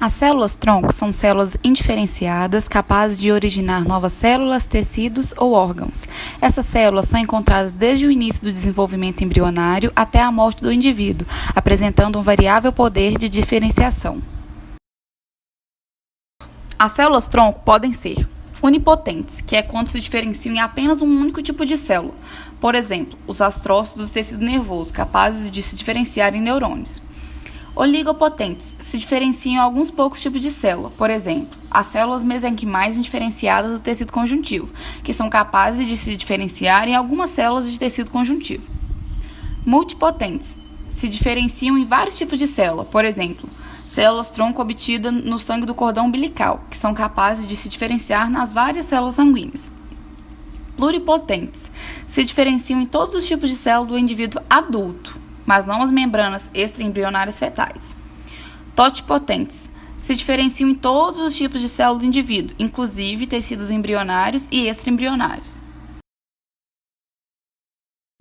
As células-tronco são células indiferenciadas capazes de originar novas células, tecidos ou órgãos. Essas células são encontradas desde o início do desenvolvimento embrionário até a morte do indivíduo, apresentando um variável poder de diferenciação. As células-tronco podem ser unipotentes, que é quando se diferenciam em apenas um único tipo de célula. Por exemplo, os astrócitos do tecido nervoso, capazes de se diferenciar em neurônios. Oligopotentes se diferenciam em alguns poucos tipos de célula, por exemplo, as células mesenquimais indiferenciadas do tecido conjuntivo, que são capazes de se diferenciar em algumas células de tecido conjuntivo. Multipotentes se diferenciam em vários tipos de célula, por exemplo, células-tronco obtidas no sangue do cordão umbilical, que são capazes de se diferenciar nas várias células sanguíneas. Pluripotentes se diferenciam em todos os tipos de célula do indivíduo adulto, mas não as membranas extraembrionárias fetais. Totipotentes se diferenciam em todos os tipos de célula do indivíduo, inclusive tecidos embrionários e extraembrionários.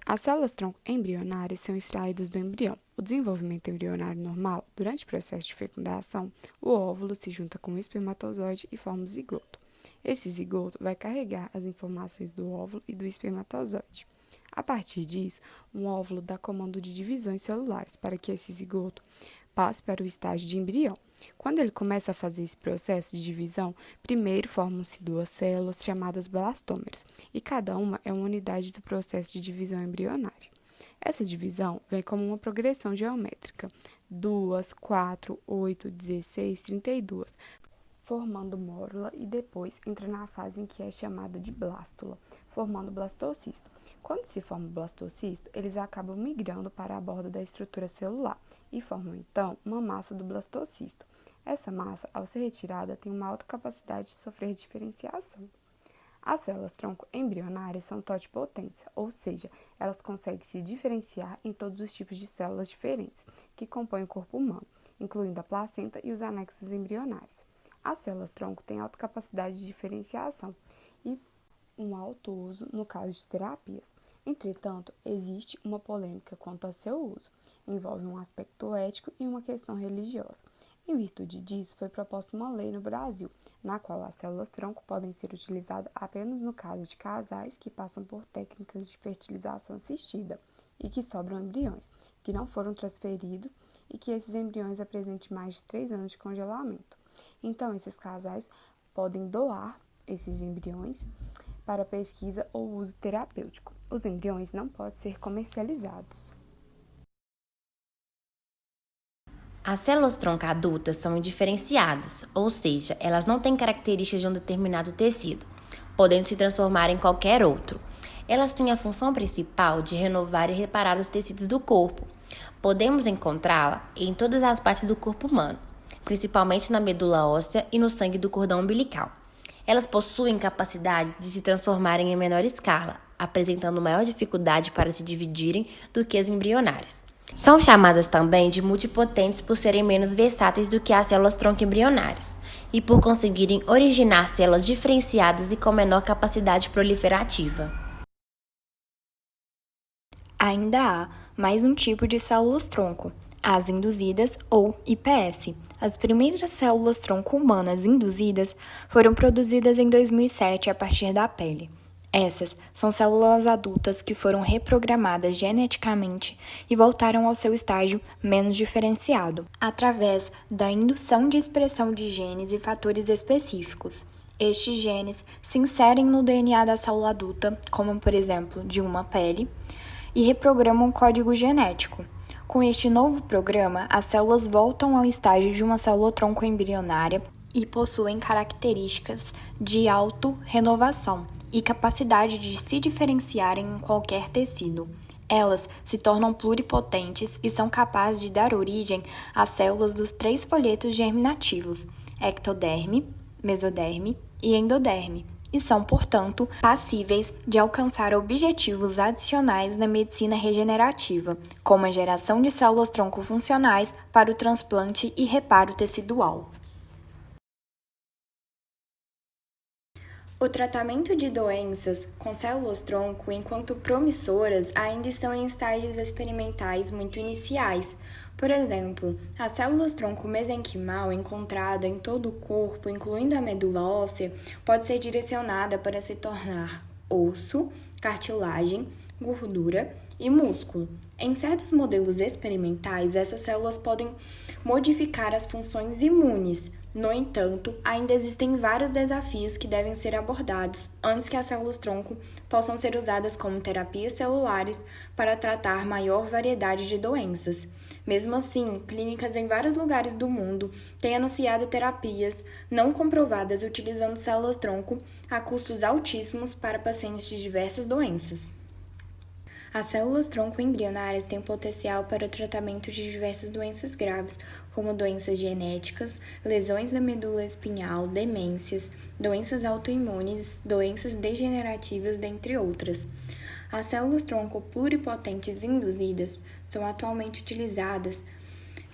As células-tronco embrionárias são extraídas do embrião. O desenvolvimento embrionário normal, durante o processo de fecundação, o óvulo se junta com o espermatozoide e forma o zigoto. Esse zigoto vai carregar as informações do óvulo e do espermatozoide. A partir disso, um óvulo dá comando de divisões celulares para que esse zigoto passe para o estágio de embrião. Quando ele começa a fazer esse processo de divisão, primeiro formam-se duas células chamadas blastômeros, e cada uma é uma unidade do processo de divisão embrionário. Essa divisão vem como uma progressão geométrica, 2, 4, 8, 16, 32, formando mórula e depois entra na fase em que é chamada de blástula, formando blastocisto. Quando se forma o blastocisto, eles acabam migrando para a borda da estrutura celular e formam, então, uma massa do blastocisto. Essa massa, ao ser retirada, tem uma alta capacidade de sofrer diferenciação. As células-tronco embrionárias são totipotentes, ou seja, elas conseguem se diferenciar em todos os tipos de células diferentes que compõem o corpo humano, incluindo a placenta e os anexos embrionários. As células-tronco têm alta capacidade de diferenciação e um alto uso no caso de terapias. Entretanto, existe uma polêmica quanto ao seu uso. Envolve um aspecto ético e uma questão religiosa. Em virtude disso, foi proposta uma lei no Brasil, na qual as células-tronco podem ser utilizadas apenas no caso de casais que passam por técnicas de fertilização assistida e que sobram embriões, que não foram transferidos e que esses embriões apresentem mais de 3 anos de congelamento. Então, esses casais podem doar esses embriões para pesquisa ou uso terapêutico. Os embriões não podem ser comercializados. As células-tronco adultas são indiferenciadas, ou seja, elas não têm características de um determinado tecido, podendo se transformar em qualquer outro. Elas têm a função principal de renovar e reparar os tecidos do corpo. Podemos encontrá-la em todas as partes do corpo humano, principalmente na medula óssea e no sangue do cordão umbilical. Elas possuem capacidade de se transformarem em menor escala, apresentando maior dificuldade para se dividirem do que as embrionárias. São chamadas também de multipotentes por serem menos versáteis do que as células-tronco embrionárias e por conseguirem originar células diferenciadas e com menor capacidade proliferativa. Ainda há mais um tipo de células-tronco, as induzidas ou IPS. As primeiras células-tronco humanas induzidas foram produzidas em 2007 a partir da pele. Essas são células adultas que foram reprogramadas geneticamente e voltaram ao seu estágio menos diferenciado, através da indução de expressão de genes e fatores específicos. Estes genes se inserem no DNA da célula adulta, como por exemplo de uma pele, e reprogramam o código genético. Com este novo programa, as células voltam ao estágio de uma célula-tronco embrionária e possuem características de auto-renovação e capacidade de se diferenciarem em qualquer tecido. Elas se tornam pluripotentes e são capazes de dar origem às células dos 3 folhetos germinativos, ectoderme, mesoderme e endoderme, e são, portanto, passíveis de alcançar objetivos adicionais na medicina regenerativa, como a geração de células-tronco funcionais para o transplante e reparo tecidual. O tratamento de doenças com células-tronco, enquanto promissoras, ainda estão em estágios experimentais muito iniciais, Por exemplo, as células-tronco mesenquimal encontrada em todo o corpo, incluindo a medula óssea, pode ser direcionada para se tornar osso, cartilagem, gordura e músculo. Em certos modelos experimentais, essas células podem modificar as funções imunes. No entanto, ainda existem vários desafios que devem ser abordados antes que as células-tronco possam ser usadas como terapias celulares para tratar maior variedade de doenças. Mesmo assim, clínicas em vários lugares do mundo têm anunciado terapias não comprovadas utilizando células-tronco a custos altíssimos para pacientes de diversas doenças. As células-tronco embrionárias têm potencial para o tratamento de diversas doenças graves, como doenças genéticas, lesões da medula espinhal, demências, doenças autoimunes, doenças degenerativas, dentre outras. As células-tronco pluripotentes induzidas são atualmente utilizadas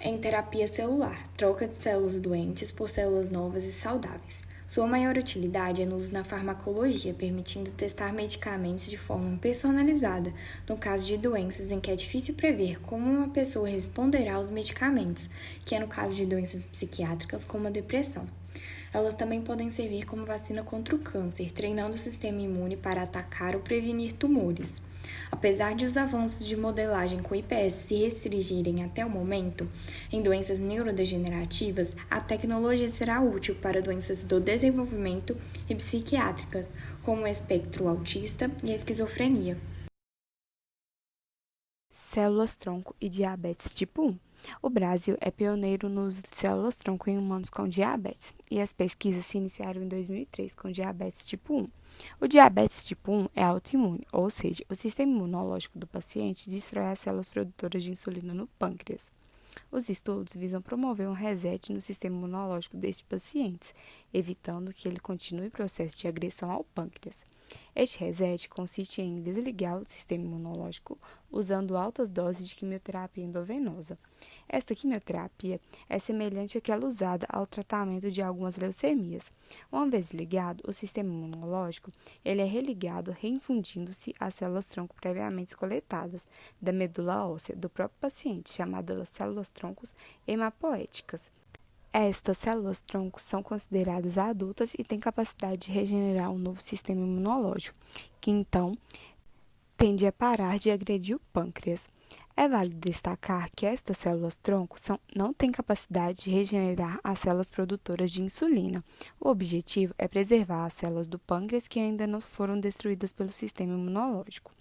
em terapia celular, troca de células doentes por células novas e saudáveis. Sua maior utilidade é no uso na farmacologia, permitindo testar medicamentos de forma personalizada, no caso de doenças em que é difícil prever como uma pessoa responderá aos medicamentos, que é no caso de doenças psiquiátricas como a depressão. Elas também podem servir como vacina contra o câncer, treinando o sistema imune para atacar ou prevenir tumores. Apesar de os avanços de modelagem com IPS se restringirem até o momento, em doenças neurodegenerativas, a tecnologia será útil para doenças do desenvolvimento e psiquiátricas, como o espectro autista e a esquizofrenia. Células-tronco e diabetes tipo 1. O Brasil é pioneiro no uso de células-tronco em humanos com diabetes, e as pesquisas se iniciaram em 2003 com diabetes tipo 1. O diabetes tipo 1 é autoimune, ou seja, o sistema imunológico do paciente destrói as células produtoras de insulina no pâncreas. Os estudos visam promover um reset no sistema imunológico destes pacientes, evitando que ele continue o processo de agressão ao pâncreas. Este reset consiste em desligar o sistema imunológico usando altas doses de quimioterapia endovenosa. Esta quimioterapia é semelhante àquela usada ao tratamento de algumas leucemias. Uma vez ligado, o sistema imunológico ele é religado, reinfundindo-se às células-tronco previamente coletadas da medula óssea do próprio paciente, chamadas células-troncos hemapoéticas. Estas células-tronco são consideradas adultas e têm capacidade de regenerar um novo sistema imunológico, que então tende a parar de agredir o pâncreas. É válido destacar que estas células-tronco não têm capacidade de regenerar as células produtoras de insulina. O objetivo é preservar as células do pâncreas que ainda não foram destruídas pelo sistema imunológico.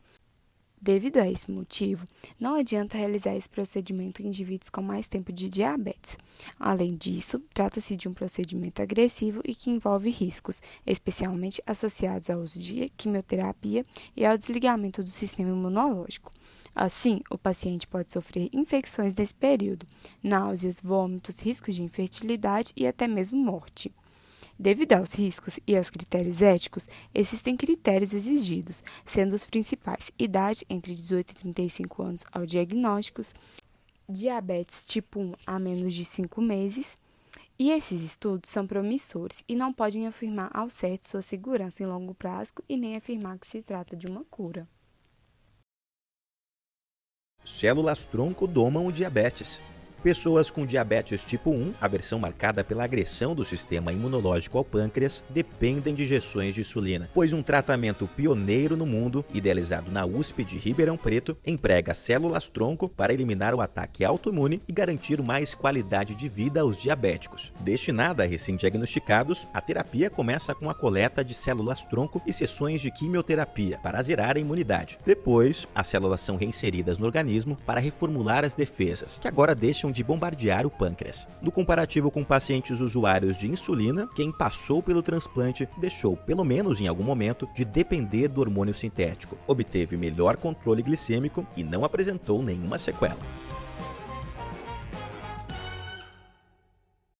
Devido a esse motivo, não adianta realizar esse procedimento em indivíduos com mais tempo de diabetes. Além disso, trata-se de um procedimento agressivo e que envolve riscos, especialmente associados ao uso de quimioterapia e ao desligamento do sistema imunológico. Assim, o paciente pode sofrer infecções nesse período, náuseas, vômitos, riscos de infertilidade e até mesmo morte. Devido aos riscos e aos critérios éticos, existem critérios exigidos, sendo os principais idade entre 18 e 35 anos ao diagnósticos, diabetes tipo 1 a menos de 5 meses, e esses estudos são promissores e não podem afirmar ao certo sua segurança em longo prazo e nem afirmar que se trata de uma cura. Células-tronco domam o diabetes. Pessoas com diabetes tipo 1, a versão marcada pela agressão do sistema imunológico ao pâncreas, dependem de injeções de insulina, pois um tratamento pioneiro no mundo, idealizado na USP de Ribeirão Preto, emprega células-tronco para eliminar o ataque autoimune e garantir mais qualidade de vida aos diabéticos. Destinada a recém-diagnosticados, a terapia começa com a coleta de células-tronco e sessões de quimioterapia para zerar a imunidade. Depois, as células são reinseridas no organismo para reformular as defesas, que agora deixam de bombardear o pâncreas. No comparativo com pacientes usuários de insulina, quem passou pelo transplante deixou, pelo menos em algum momento, de depender do hormônio sintético, obteve melhor controle glicêmico e não apresentou nenhuma sequela.